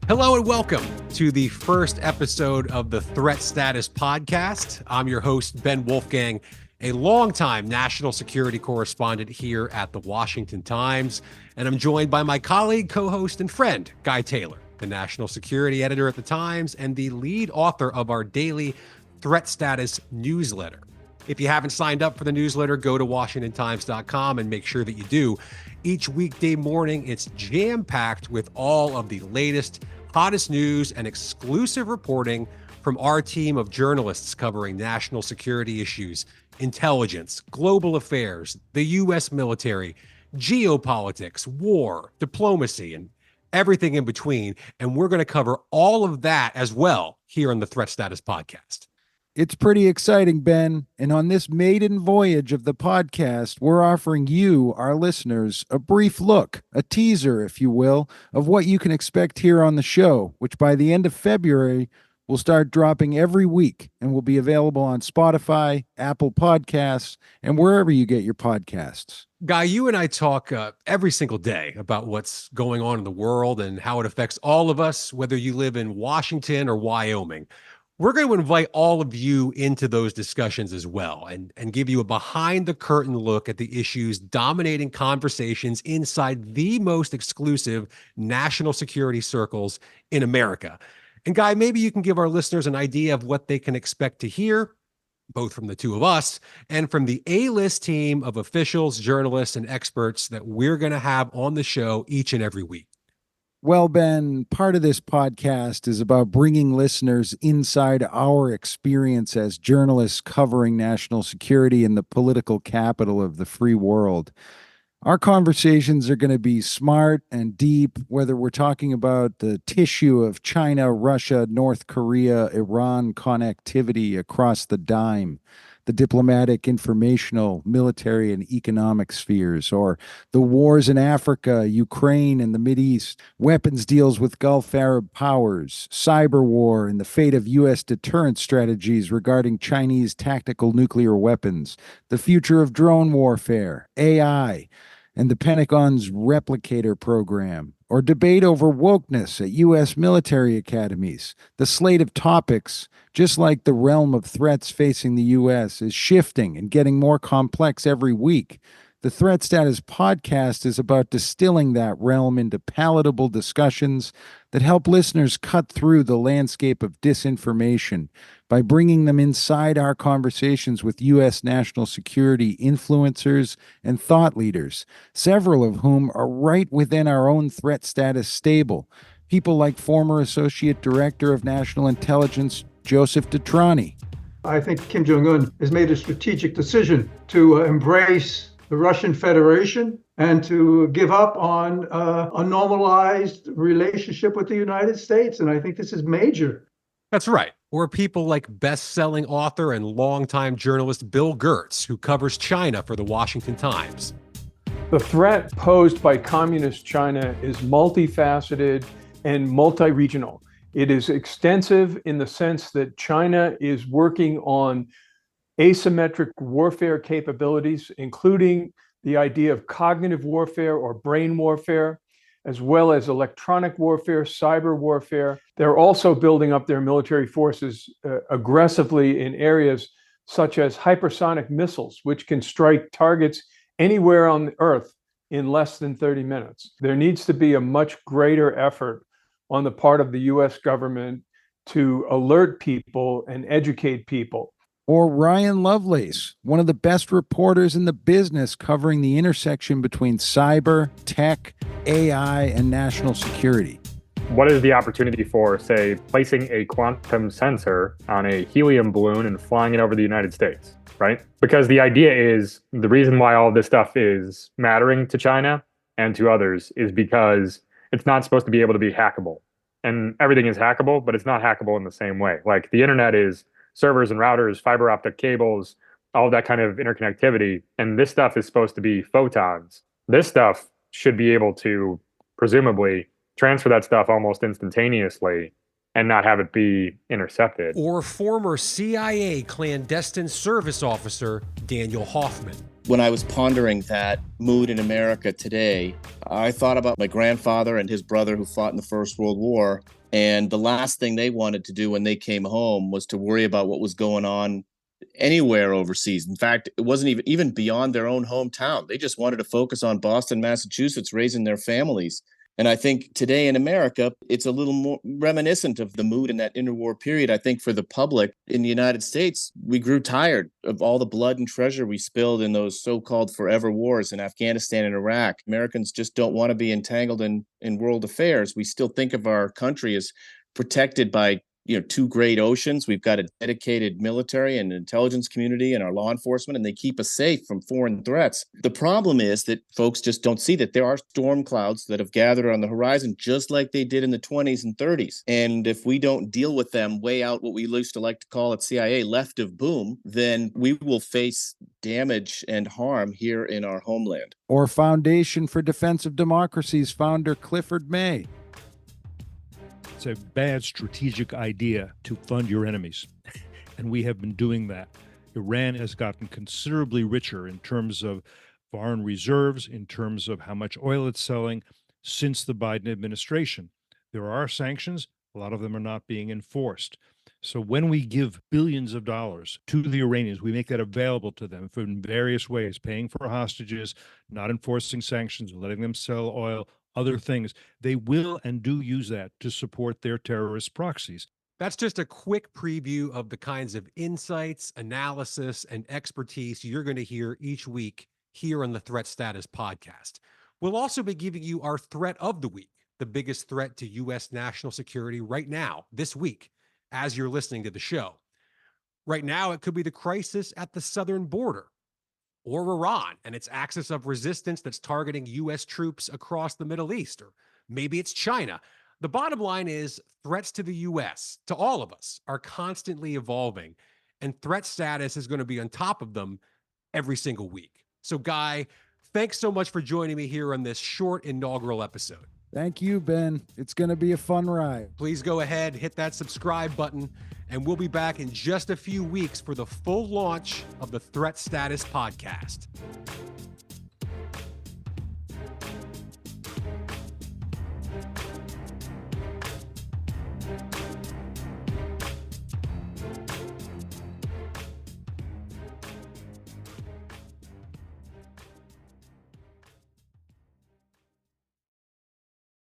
Hello and welcome to the first episode of the Threat Status Podcast. I'm your host, Ben Wolfgang, a longtime national security correspondent here at the Washington Times. And I'm joined by my colleague, co-host, and friend, Guy Taylor, the national security editor at the Times and the lead author of our daily Threat Status newsletter. If you haven't signed up for the newsletter, go to WashingtonTimes.com and make sure that you do. Each weekday morning, it's jam-packed with all of the latest, hottest news and exclusive reporting from our team of journalists covering national security issues, intelligence, global affairs, the U.S. military, geopolitics, war, diplomacy, and everything in between. And we're going to cover all of that as well here on the Threat Status Podcast. It's pretty exciting, Ben. And on this maiden voyage of the podcast, we're offering you, our listeners, a brief look, a teaser, if you will, of what you can expect here on the show, which by the end of February will start dropping every week and will be available on Spotify, Apple Podcasts, and wherever you get your podcasts. Guy, you and I talk every single day about what's going on in the world and how it affects all of us, whether you live in Washington or Wyoming. We're going to invite all of you into those discussions as well and give you a behind-the-curtain look at the issues dominating conversations inside the most exclusive national security circles in America. And Guy, maybe you can give our listeners an idea of what they can expect to hear, both from the two of us and from the A-list team of officials, journalists, and experts that we're going to have on the show each and every week. Well, Ben, part of this podcast is about bringing listeners inside our experience as journalists covering national security in the political capital of the free world. Our conversations are going to be smart and deep, whether we're talking about the tissue of China, Russia, North Korea, Iran connectivity across the dime, the diplomatic, informational, military, and economic spheres, or the wars in Africa, Ukraine, and the Mideast, weapons deals with Gulf Arab powers, cyber war, and the fate of U.S. deterrence strategies regarding Chinese tactical nuclear weapons, the future of drone warfare, AI, and the Pentagon's replicator program, or debate over wokeness at U.S. military academies. The slate of topics, just like the realm of threats facing the U.S., is shifting and getting more complex every week. The Threat Status Podcast is about distilling that realm into palatable discussions that help listeners cut through the landscape of disinformation by bringing them inside our conversations with U.S. national security influencers and thought leaders, several of whom are right within our own threat status stable. People like former Associate Director of National Intelligence, Joseph Detrani. I think Kim Jong-un has made a strategic decision to embrace the Russian Federation and to give up on a normalized relationship with the United States. And I think this is major. That's right. Or people like best-selling author and longtime journalist Bill Gertz, who covers China for the Washington Times. The threat posed by communist China is multifaceted and multi-regional. It is extensive in the sense that China is working on asymmetric warfare capabilities, including the idea of cognitive warfare or brain warfare, as well as electronic warfare, cyber warfare. They're also building up their military forces aggressively in areas such as hypersonic missiles, which can strike targets anywhere on the Earth in less than 30 minutes. There needs to be a much greater effort on the part of the US government to alert people and educate people. Or Ryan Lovelace, one of the best reporters in the business covering the intersection between cyber, tech, AI, and national security. What is the opportunity for, say, placing a quantum sensor on a helium balloon and flying it over the United States, right? Because the idea is, the reason why all this stuff is mattering to China and to others is because it's not supposed to be able to be hackable. And everything is hackable, but it's not hackable in the same way. Like the internet is servers and routers, fiber optic cables, all that kind of interconnectivity. And this stuff is supposed to be photons. This stuff should be able to presumably transfer that stuff almost instantaneously and not have it be intercepted. Or former CIA clandestine service officer Daniel Hoffman. When I was pondering that mood in America today, I thought about my grandfather and his brother who fought in the First World War. And the last thing they wanted to do when they came home was to worry about what was going on anywhere overseas. In fact, it wasn't even beyond their own hometown. They just wanted to focus on Boston, Massachusetts, raising their families. And I think today in America, it's a little more reminiscent of the mood in that interwar period. I think for the public in the United States, we grew tired of all the blood and treasure we spilled in those so-called forever wars in Afghanistan and Iraq. Americans just don't want to be entangled in world affairs. We still think of our country as protected by two great oceans. We've got a dedicated military and intelligence community and our law enforcement, and they keep us safe from foreign threats. The problem is that folks just don't see that there are storm clouds that have gathered on the horizon, just like they did in the 20s and 30s. And if we don't deal with them way out, what we used to like to call at CIA, left of boom, then we will face damage and harm here in our homeland. Or Foundation for Defense of Democracy's founder, Clifford May. It's a bad strategic idea to fund your enemies. And we have been doing that. Iran has gotten considerably richer in terms of foreign reserves, in terms of how much oil it's selling since the Biden administration. There are sanctions. A lot of them are not being enforced. So when we give billions of dollars to the Iranians, we make that available to them in various ways, paying for hostages, not enforcing sanctions, letting them sell oil, other things. They will and do use that to support their terrorist proxies. That's just a quick preview of the kinds of insights, analysis, and expertise you're going to hear each week here on the Threat Status Podcast. We'll also be giving you our threat of the week, the biggest threat to U.S. national security right now, this week, as you're listening to the show. Right now, it could be the crisis at the southern border, or Iran and its axis of resistance that's targeting U.S. troops across the Middle East, or maybe it's China. The bottom line is threats to the U.S., to all of us, are constantly evolving, and Threat Status is going to be on top of them every single week. So, Guy, thanks so much for joining me here on this short inaugural episode. Thank you, Ben. It's going to be a fun ride. Please go ahead, hit that subscribe button, and we'll be back in just a few weeks for the full launch of the Threat Status Podcast.